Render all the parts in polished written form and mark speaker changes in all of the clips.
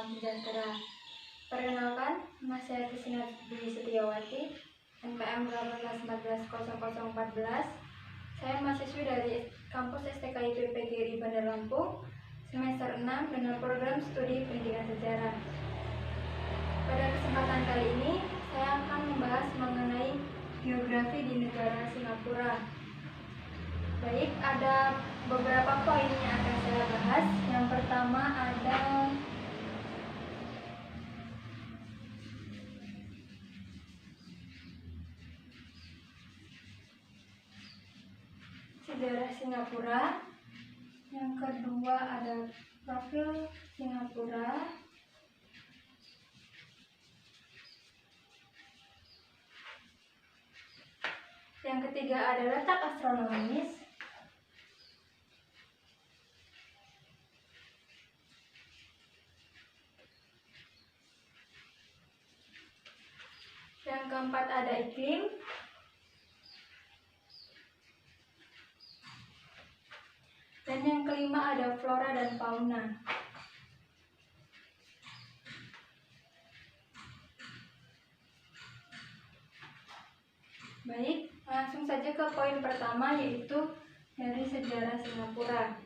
Speaker 1: salam sejahtera. Perkenalkan, nama saya Kristina Dwi Setiawati, NPM 18140014. Saya mahasiswi dari kampus STKI PGRI Bandar Lampung, semester 6 dengan program studi pendidikan sejarah. Pada kesempatan kali ini, saya akan membahas mengenai geografi di negara Singapura. Baik, ada beberapa poin yang akan saya bahas. Yang pertama ada sejarah Singapura. Yang kedua ada profil Singapura. Yang ketiga ada letak astronomis. Yang keempat ada iklim. Dan yang kelima ada flora dan fauna. Baik, langsung saja ke poin pertama, yaitu dari sejarah Singapura.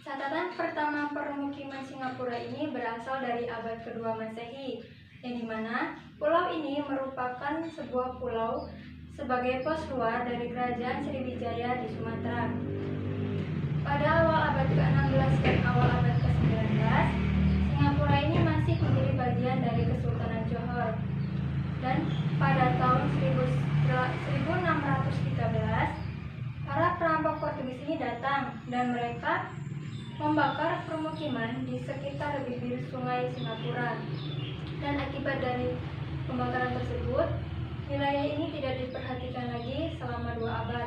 Speaker 1: Catatan pertama permukiman Singapura ini berasal dari abad kedua Masehi, yang dimana pulau ini merupakan sebuah pulau sebagai pos luar dari kerajaan Sriwijaya di Sumatera. Pada awal abad ke-16 dan awal abad ke-19, Singapura ini masih menjadi bagian dari Kesultanan Johor. Dan pada tahun 1613, para perampok Portugis ini datang dan mereka membakar permukiman di sekitar bibir sungai Singapura. Dan akibat dari pembakaran tersebut, wilayah ini tidak diperhatikan lagi selama 2 abad.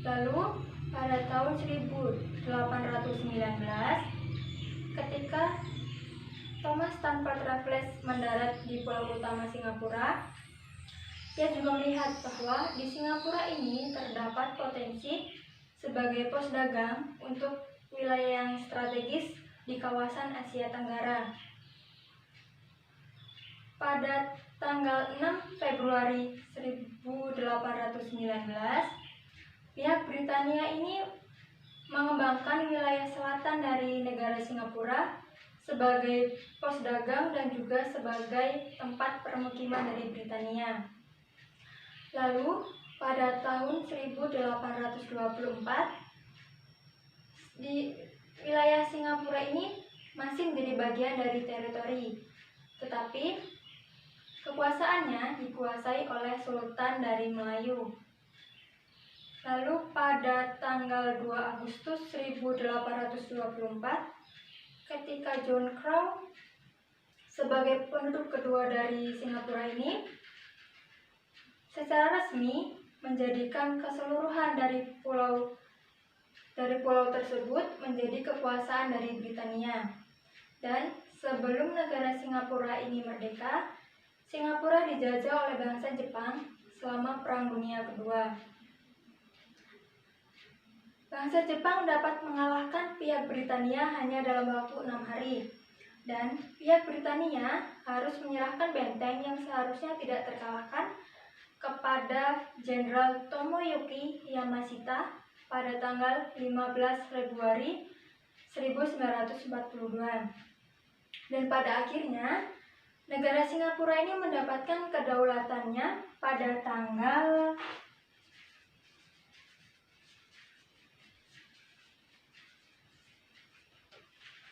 Speaker 1: Lalu, pada tahun 1819, ketika Thomas Stamford Raffles mendarat di pulau utama Singapura, ia juga melihat bahwa di Singapura ini terdapat potensi sebagai pos dagang untuk wilayah yang strategis di kawasan Asia Tenggara. Pada tanggal 6 Februari 1819, pihak Britania ini mengembangkan wilayah selatan dari negara Singapura sebagai pos dagang dan juga sebagai tempat permukiman dari Britania. Lalu, pada tahun 1824, di wilayah Singapura ini masih menjadi bagian dari teritori, tetapi kekuasaannya dikuasai oleh Sultan dari Melayu. Lalu pada tanggal 2 Agustus 1824, ketika John Crow sebagai penduduk kedua dari Singapura ini secara resmi menjadikan keseluruhan dari pulau tersebut menjadi kekuasaan dari Britania. Dan sebelum negara Singapura ini merdeka, Singapura dijajah oleh bangsa Jepang selama Perang Dunia Kedua. Bangsa Jepang dapat mengalahkan pihak Britania hanya dalam waktu 6 hari. Dan pihak Britania harus menyerahkan benteng yang seharusnya tidak terkalahkan kepada Jenderal Tomoyuki Yamashita pada tanggal 15 Februari 1942. Dan pada akhirnya, negara Singapura ini mendapatkan kedaulatannya pada tanggal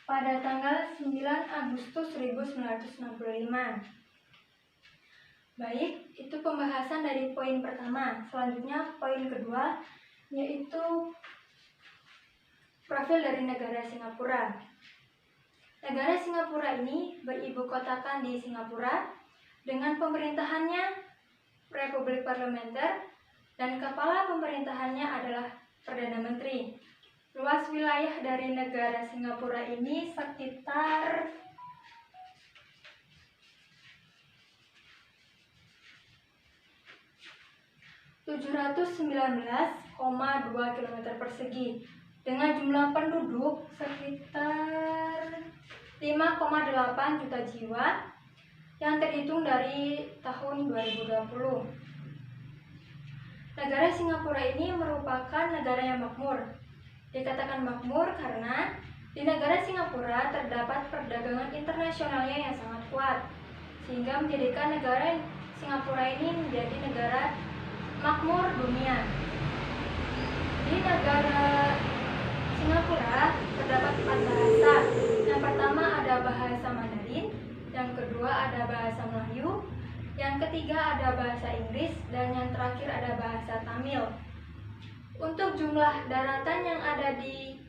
Speaker 1: 9 Agustus 1965. Baik, itu pembahasan dari poin pertama. Selanjutnya poin kedua, yaitu profil dari negara Singapura. Negara Singapura ini beribu kotakan di Singapura dengan pemerintahannya Republik Parlementer dan kepala pemerintahannya adalah Perdana Menteri. Luas wilayah dari negara Singapura ini sekitar 719,2 km persegi. dengan jumlah penduduk sekitar 5,8 juta jiwa yang terhitung dari tahun 2020. Negara Singapura ini merupakan negara yang makmur. Dikatakan makmur karena di negara Singapura terdapat perdagangan internasionalnya yang sangat kuat, sehingga menjadikan negara Singapura ini menjadi negara makmur dunia. Di negara Singapura terdapat 4 bahasa. Yang pertama ada bahasa Mandarin, yang kedua ada bahasa Melayu, yang ketiga ada bahasa Inggris, dan yang terakhir ada bahasa Tamil. Untuk jumlah daratan yang ada di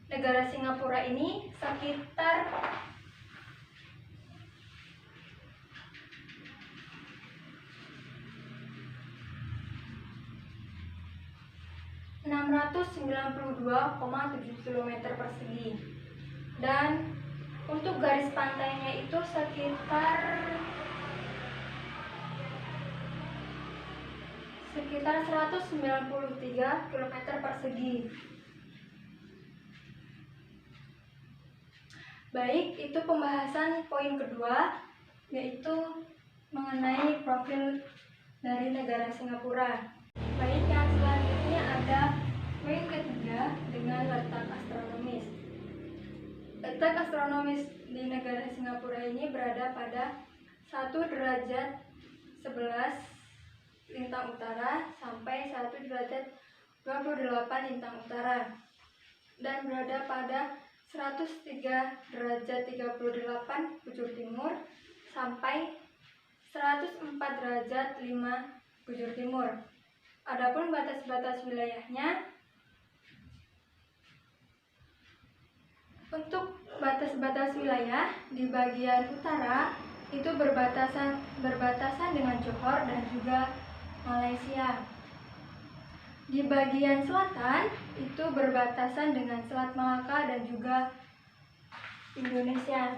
Speaker 1: negara Singapura ini sekitar 692,7 km persegi, dan untuk garis pantainya itu sekitar 193 km persegi. Baik, itu pembahasan poin kedua, yaitu mengenai profil dari negara Singapura. Baik, yang selanjutnya ada poin ketiga dengan letak astronomis. Letak astronomis di negara Singapura ini berada pada 1 derajat 11 lintang utara sampai 1 derajat 28 lintang utara, dan berada pada 103 derajat 38 bujur timur sampai 104 derajat 5 bujur timur. Adapun batas-batas wilayahnya, untuk batas-batas wilayah di bagian utara itu berbatasan dengan Johor dan juga Malaysia. Di bagian selatan itu berbatasan dengan Selat Malaka dan juga Indonesia.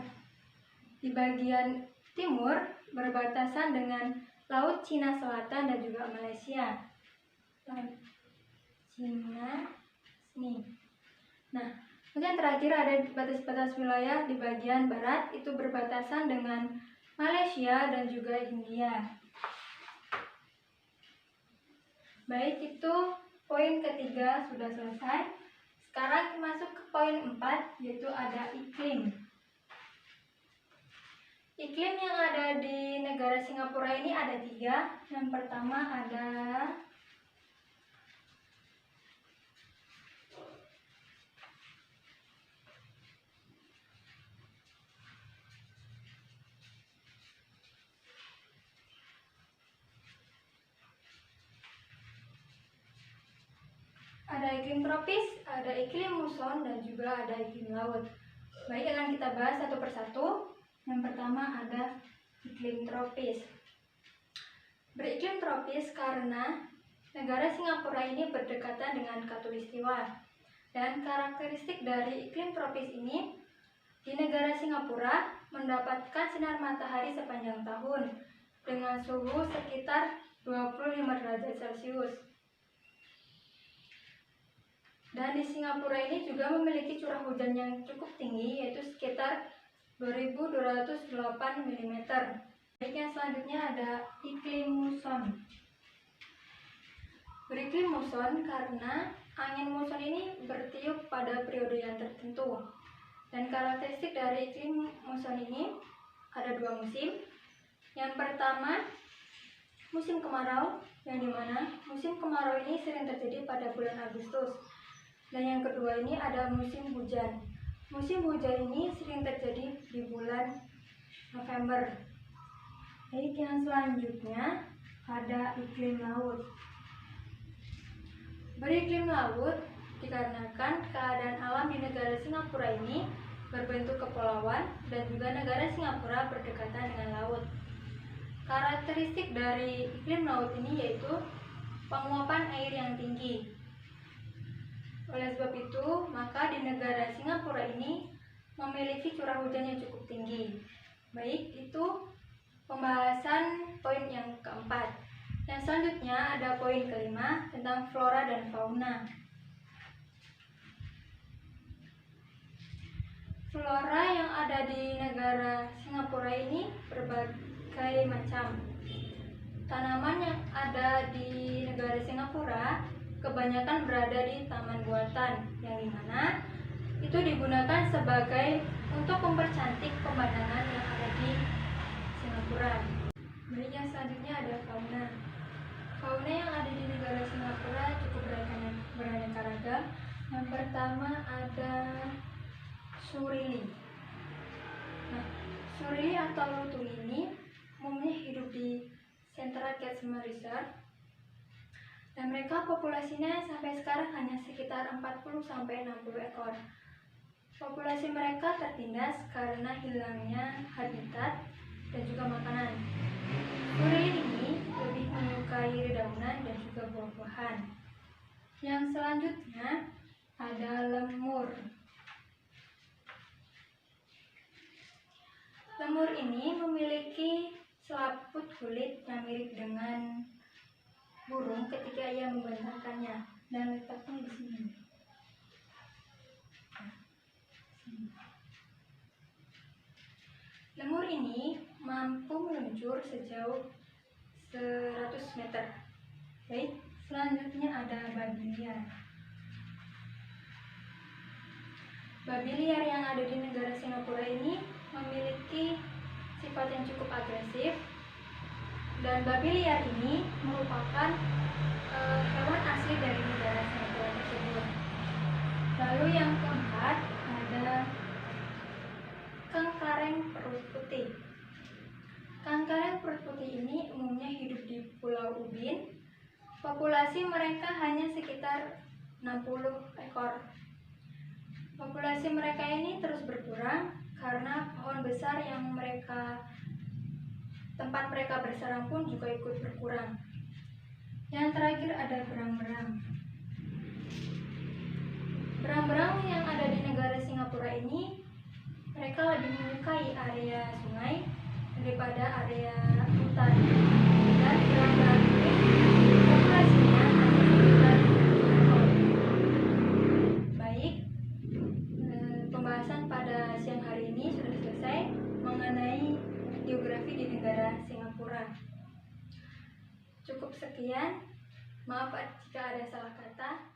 Speaker 1: Di bagian timur berbatasan dengan Laut Cina Selatan dan juga Malaysia. Laut Cina nih. Nah, kemudian terakhir ada batas-batas wilayah di bagian barat itu berbatasan dengan Malaysia dan juga India. Baik, itu poin ketiga sudah selesai. Sekarang masuk ke poin 4, yaitu ada iklim. Iklim yang ada di negara Singapura ini ada 3. Yang pertama ada iklim tropis, ada iklim muson, dan juga ada iklim laut. Baik, akan kita bahas satu persatu. Yang pertama ada iklim tropis. Beriklim tropis karena negara Singapura ini berdekatan dengan Khatulistiwa. Dan karakteristik dari iklim tropis ini, di negara Singapura mendapatkan sinar matahari sepanjang tahun dengan suhu sekitar 25 derajat Celcius. Dan di Singapura ini juga memiliki curah hujan yang cukup tinggi, yaitu sekitar 2.208 mm. Baik, yang selanjutnya ada iklim muson. Beriklim muson karena angin muson ini bertiup pada periode yang tertentu. Dan karakteristik dari iklim muson ini ada 2 musim. Yang pertama, musim kemarau, yang dimana musim kemarau ini sering terjadi pada bulan Agustus. Dan yang kedua ini ada musim hujan. Musim hujan ini sering terjadi di bulan November. Baik, yang selanjutnya ada iklim laut. Beriklim laut dikarenakan keadaan alam di negara Singapura ini berbentuk kepulauan dan juga negara Singapura berdekatan dengan laut. Karakteristik dari iklim laut ini yaitu penguapan air yang tinggi. Oleh sebab itu, maka di negara Singapura ini memiliki curah hujan yang cukup tinggi. Baik, itu pembahasan poin yang keempat. Yang selanjutnya ada poin kelima tentang flora dan fauna. Flora yang ada di negara Singapura ini berbagai macam. Tanaman yang ada di negara Singapura kebanyakan berada di taman buatan, yang dimana itu digunakan sebagai untuk mempercantik pemandangan yang ada di Singapura. Baik, yang selanjutnya ada fauna. Fauna yang ada di negara Singapura cukup beraneka ragam. Yang pertama ada surili. Nah, surili atau lutung ini umumnya hidup di Central Catchment Reserve, dan mereka populasinya sampai sekarang hanya sekitar 40-60 ekor. Populasi mereka tertindas karena hilangnya habitat dan juga makanan. Surili ini lebih menyukai dedaunan dan juga buah-buahan. Yang selanjutnya ada lemur. Lemur ini memiliki selaput kulit yang mirip dengan burung ketika ia membentangkannya, dan letaknya di sini. Lemur ini mampu meluncur sejauh 100 meter. Baik, selanjutnya ada babi liar. Babi liar yang ada di negara Singapura ini memiliki sifat yang cukup agresif, dan babi liar ini merupakan hewan asli dari negara Singapura tersebut. Lalu yang keempat ada kangkareng perut putih. Kangkareng perut putih ini umumnya hidup di Pulau Ubin. Populasi mereka hanya sekitar 60 ekor. Populasi mereka ini terus berkurang karena pohon besar yang tempat mereka bersarang pun juga ikut berkurang. Yang terakhir ada berang-berang. Berang-berang yang ada di negara Singapura ini mereka lebih menyukai area sungai daripada area hutan. Dan berang-berang ini populasinya hanya sekitar 1 ekor. Baik, pembahasan pada siang hari ini sudah selesai mengenai geografi di negara Singapura. Cukup sekian, maaf jika ada salah kata.